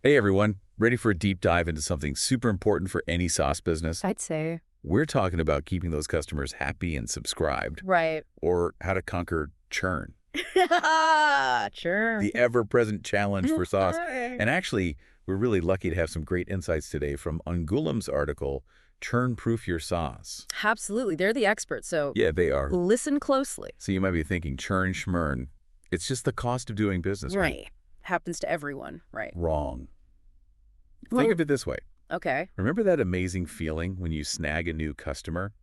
Hey everyone, ready for a deep dive into something super important for any SaaS business? I'd say. We're talking about keeping those customers happy and subscribed, Right. or how to conquer churn, Sure. the ever-present challenge for SaaS. And actually, we're really lucky to have some great insights today from Angulam's article, Churn-Proof Your SaaS. Absolutely. They're the experts, so Yeah, they are. listen closely. So you might be thinking, churn, schmurn. It's just the cost of doing business, right? Right. Happens to everyone. Right. Wrong. Well, Think of it this way. okay. Remember that amazing feeling when you snag a new customer?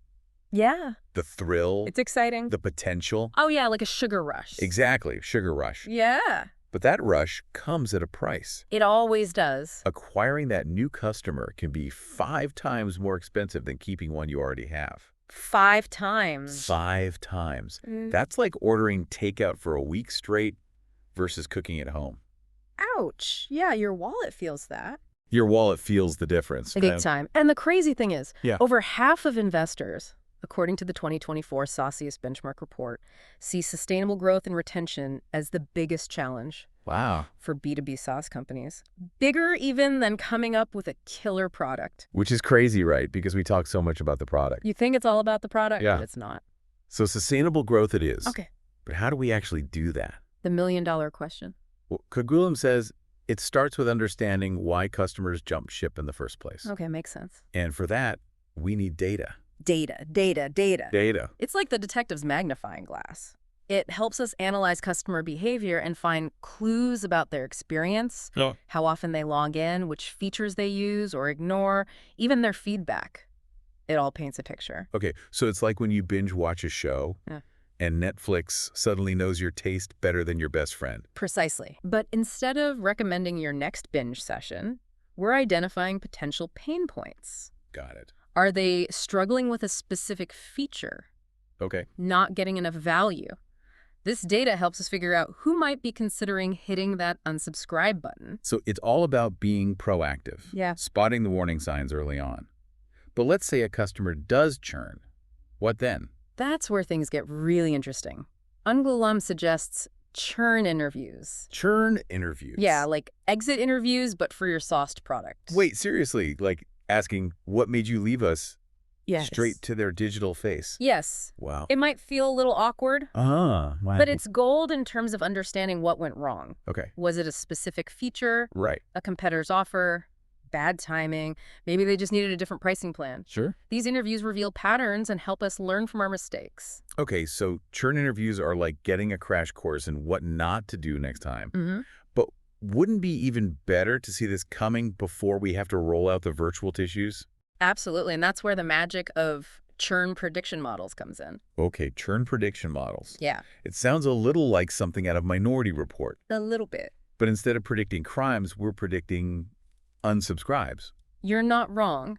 Yeah. The thrill, It's exciting. the potential. Oh, yeah, like a sugar rush. Exactly, sugar rush. Yeah. But that rush comes at a price. It always does. Acquiring that new customer can be 5 times more expensive than keeping one you already have. 5 times. 5 times. Mm. That's like ordering takeout for a week straight versus cooking at home. Ouch. Yeah, your wallet feels that. Your wallet feels the difference. Big time. And the crazy thing is, Yeah. over half of investors, according to the 2024 Sauciest Benchmark Report, see sustainable growth and retention as the biggest challenge Wow. for B2B SaaS companies. Bigger even than coming up with a killer product. Which is crazy, right? Because we talk so much about the product. You think it's all about the product, Yeah. but it's not. So sustainable growth it is. Okay. But how do we actually do that? The million-dollar question. Well, Kagulam says it starts with understanding why customers jump ship in the first place. Okay, makes sense. And for that, we need data. Data. Data. It's like the detective's magnifying glass. It helps us analyze customer behavior and find clues about their experience, how often they log in, which features they use or ignore, even their feedback. It all paints a picture. Okay, so it's like when you binge watch a show Yeah. and Netflix suddenly knows your taste better than your best friend. Precisely. But instead of recommending your next binge session, we're identifying potential pain points. Got it. Are they struggling with a specific feature? Okay. Not getting enough value? This data helps us figure out who might be considering hitting that unsubscribe button. So it's all about being proactive. Yeah. Spotting the warning signs early on. But let's say a customer does churn. What then? That's where things get really interesting. Angulam suggests churn interviews. Churn interviews. Yeah, like exit interviews, but for your sauced product. Wait, seriously, like asking what made you leave us Yes. straight to their digital face. Yes. Wow. It might feel a little awkward, Wow. but it's gold in terms of understanding what went wrong. Okay. Was it a specific feature, Right. a competitor's offer, bad timing? Maybe they just needed a different pricing plan. Sure. These interviews reveal patterns and help us learn from our mistakes. Okay, so churn interviews are like getting a crash course in what not to do next time. Mm-hmm. But wouldn't it be even better to see this coming before we have to roll out the virtual tissues? Absolutely, and that's where the magic of churn prediction models comes in. Okay, churn prediction models. Yeah. It sounds a little like something out of Minority Report. A little bit. But instead of predicting crimes, we're predicting unsubscribes. You're not wrong.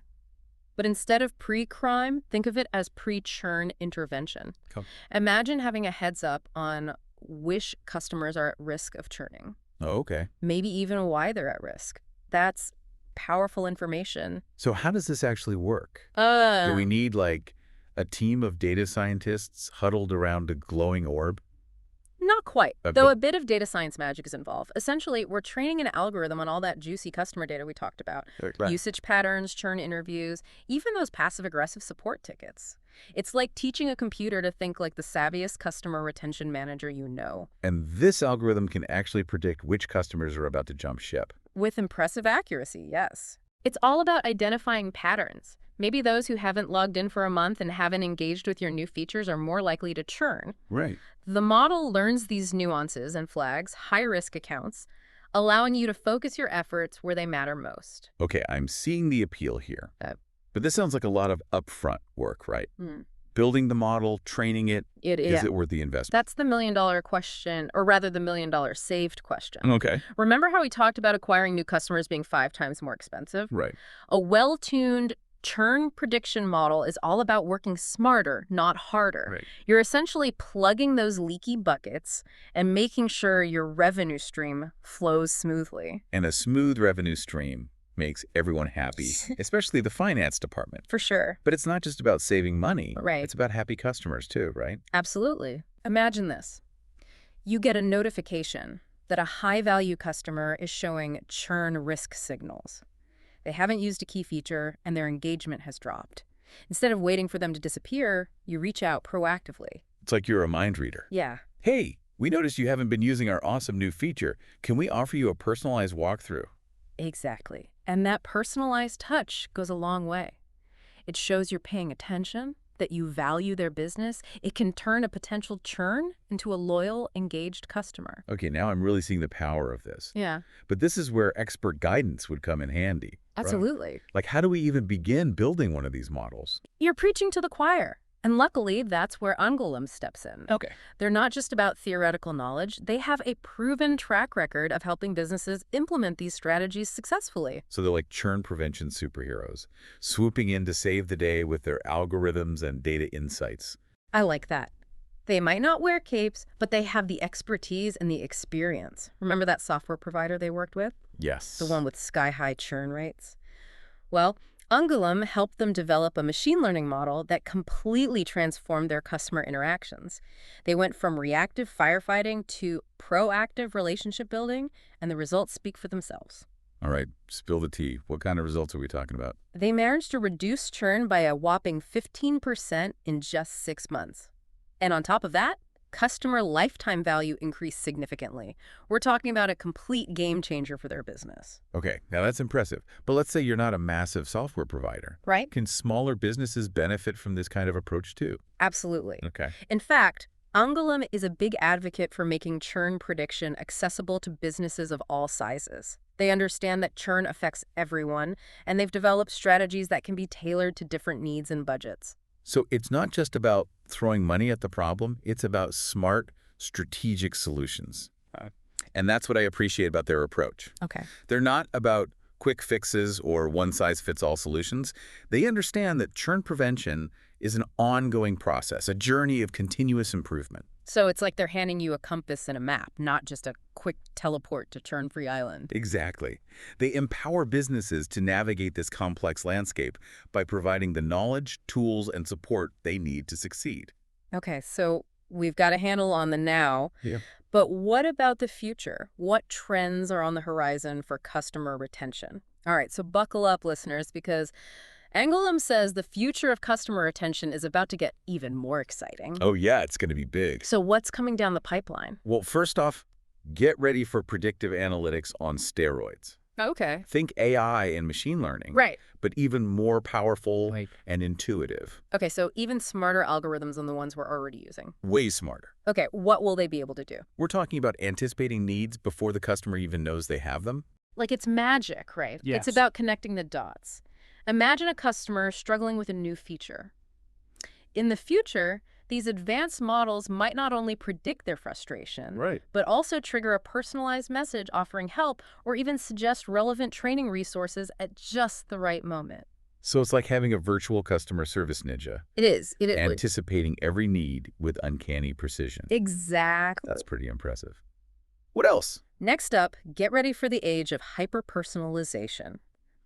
But instead of pre-crime, think of it as pre-churn intervention. Cool. Imagine having a heads up on which customers are at risk of churning, Oh, okay. maybe even why they're at risk. That's powerful information. So how does this actually work? Do we Um, need like a team of data scientists huddled around a glowing orb? Not quite, Uh, though but- a bit of data science magic is involved. Essentially, we're training an algorithm on all that juicy customer data we talked about. Usage patterns, churn interviews, even those passive-aggressive support tickets. It's like teaching a computer to think like the savviest customer retention manager you know. And this algorithm can actually predict which customers are about to jump ship. With impressive accuracy, yes. It's all about identifying patterns. Maybe those who haven't logged in for a month and haven't engaged with your new features are more likely to churn. Right. The model learns these nuances and flags high-risk accounts, allowing you to focus your efforts where they matter most. Okay, I'm seeing the appeal here. Uh, But this sounds like a lot of upfront work, right? Hmm. Building the model, training it, It is is. it worth the investment? That's the million-dollar question, or rather the million-dollar saved question. Okay. Remember how we talked about acquiring new customers being 5 times more expensive? Right. A well-tuned churn prediction model is all about working smarter, not harder. Right. You're essentially plugging those leaky buckets and making sure your revenue stream flows smoothly. And a smooth revenue stream makes everyone happy, especially the finance department. For sure. But it's not just about saving money. Right. It's about happy customers too, right? Absolutely. Imagine this. You get a notification. that a high-value customer is showing churn risk signals. They haven't used a key feature, and their engagement has dropped. Instead of waiting for them to disappear, you reach out proactively. It's like you're a mind reader. Yeah. Hey, we noticed you haven't been using our awesome new feature. Can we offer you a personalized walkthrough? Exactly. And that personalized touch goes a long way. It shows you're paying attention, that you value their business. It can turn a potential churn into a loyal, engaged customer. Okay, now I'm really seeing the power of this. Yeah, But this is where expert guidance would come in handy. absolutely. Right? Like, how do we even begin building one of these models? You're preaching to the choir. And luckily, that's where Ungulum steps in. Okay. They're not just about theoretical knowledge. They have a proven track record of helping businesses implement these strategies successfully. So they're like churn prevention superheroes, swooping in to save the day with their algorithms and data insights. I like that. They might not wear capes, but they have the expertise and the experience. Remember that software provider they worked with? Yes. The one with sky-high churn rates? Well, Ungulum helped them develop a machine learning model that completely transformed their customer interactions. They went from reactive firefighting to proactive relationship building, and the results speak for themselves. All right, spill the tea. What kind of results are we talking about? They managed to reduce churn by a whopping 15% in just 6 months. And on top of that, customer lifetime value increased significantly. We're talking about a complete game changer for their business. Okay, now that's impressive. But let's say you're not a massive software provider. Right? Can smaller businesses benefit from this kind of approach too? Absolutely. Okay. In fact, Ungulum is a big advocate for making churn prediction accessible to businesses of all sizes. They understand that churn affects everyone, and they've developed strategies that can be tailored to different needs and budgets. So it's not just about throwing money at the problem, it's about smart, strategic solutions. And that's what I appreciate about their approach. Okay. They're not about quick fixes or one-size-fits-all solutions. They understand that churn prevention is an ongoing process, a journey of continuous improvement. So it's like they're handing you a compass and a map, not just a quick teleport to churn-free island. Exactly. They empower businesses to navigate this complex landscape by providing the knowledge, tools, and support they need to succeed. Okay, so we've got a handle on the now. Yeah. But what about the future? What trends are on the horizon for customer retention? All right, so buckle up, listeners, because Ungulum says the future of customer retention is about to get even more exciting. Oh yeah, it's going to be big. So what's coming down the pipeline? Well, first off, get ready for predictive analytics on steroids. Okay. Think AI and machine learning. Right. But even more powerful and intuitive. Okay, so even smarter algorithms than the ones we're already using. Way smarter. Okay, what will they be able to do? We're talking about anticipating needs before the customer even knows they have them. Like it's magic, right? Yes. It's about connecting the dots. Imagine a customer struggling with a new feature. In the future, these advanced models might not only predict their frustration, but also trigger a personalized message offering help or even suggest relevant training resources at just the right moment. So it's like having a virtual customer service ninja. It is. Anticipating every need with uncanny precision. Exactly. That's pretty impressive. What else? Next up, get ready for the age of hyper-personalization.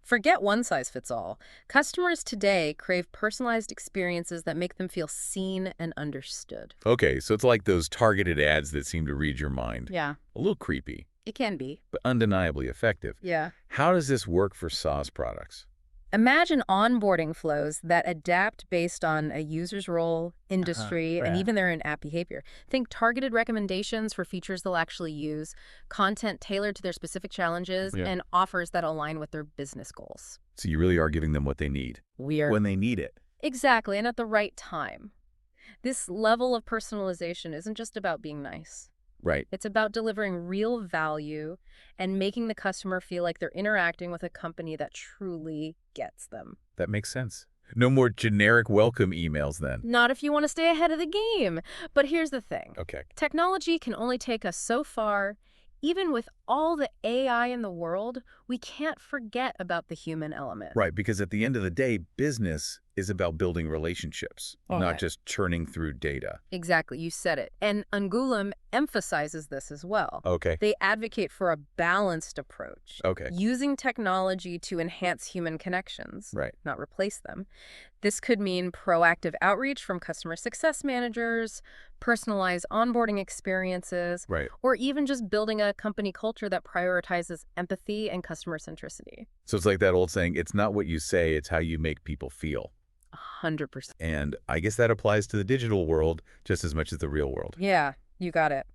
Forget one-size-fits-all. Customers today crave personalized experiences that make them feel seen and understood. Okay, so it's like those targeted ads that seem to read your mind. Yeah. A little creepy, It can be. but undeniably effective. Yeah. How does this work for SaaS products? Imagine onboarding flows that adapt based on a user's role, industry, and even their in-app behavior. Think targeted recommendations for features they'll actually use, content tailored to their specific challenges, and offers that align with their business goals. So you really are giving them what they need. When they need it. Exactly, and at the right time. This level of personalization isn't just about being nice. Right. It's about delivering real value and making the customer feel like they're interacting with a company that truly gets them. That makes sense. No more generic welcome emails then. Not if you want to stay ahead of the game. But here's the thing. Okay. Technology can only take us so far. Even with all the AI in the world, we can't forget about the human element. Right, because at the end of the day, business is about building relationships, not just churning through data. Exactly, you said it. And Angoulême emphasizes this as well. Okay. They advocate for a balanced approach, Okay. using technology to enhance human connections, Right. not replace them. This could mean proactive outreach from customer success managers, personalized onboarding experiences, Right. or even just building a company culture that prioritizes empathy and customer centricity. So it's like that old saying, it's not what you say, it's how you make people feel. 100%. And I guess that applies to the digital world just as much as the real world. Yeah, you got it.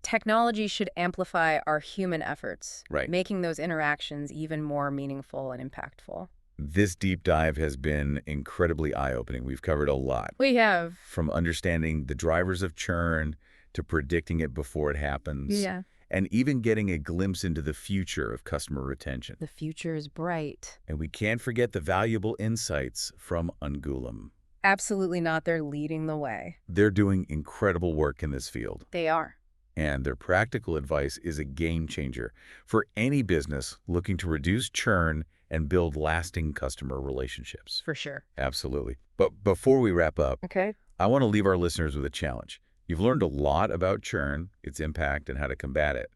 Technology should amplify our human efforts, Right. making those interactions even more meaningful and impactful. This deep dive has been incredibly eye-opening. We've covered a lot, We have. from understanding the drivers of churn to predicting it before it happens, and even getting a glimpse into the future of customer retention. The future is bright. And we can't forget the valuable insights from Angoulême. Absolutely not. They're leading the way. They're doing incredible work in this field, They are. and their practical advice is a game changer for any business looking to reduce churn and build lasting customer relationships. For sure. Absolutely. But before we wrap up, Okay. I want to leave our listeners with a challenge. You've learned a lot about churn, its impact, and how to combat it.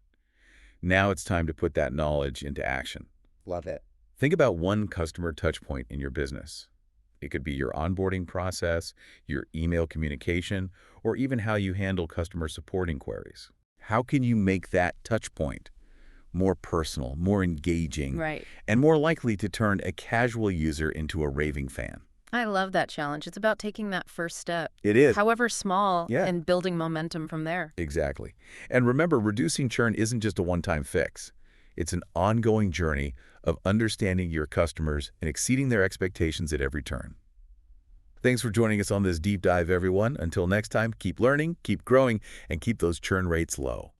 Now it's time to put that knowledge into action. Love it. Think about one customer touchpoint in your business. It could be your onboarding process, your email communication, or even how you handle customer support inquiries. How can you make that touchpoint more personal, more engaging, Right. and more likely to turn a casual user into a raving fan? I love that challenge. It's about taking that first step, It is. however small, Yeah. and building momentum from there. Exactly. And remember, reducing churn isn't just a one-time fix. It's an ongoing journey of understanding your customers and exceeding their expectations at every turn. Thanks for joining us on this deep dive, everyone. Until next time, keep learning, keep growing, and keep those churn rates low.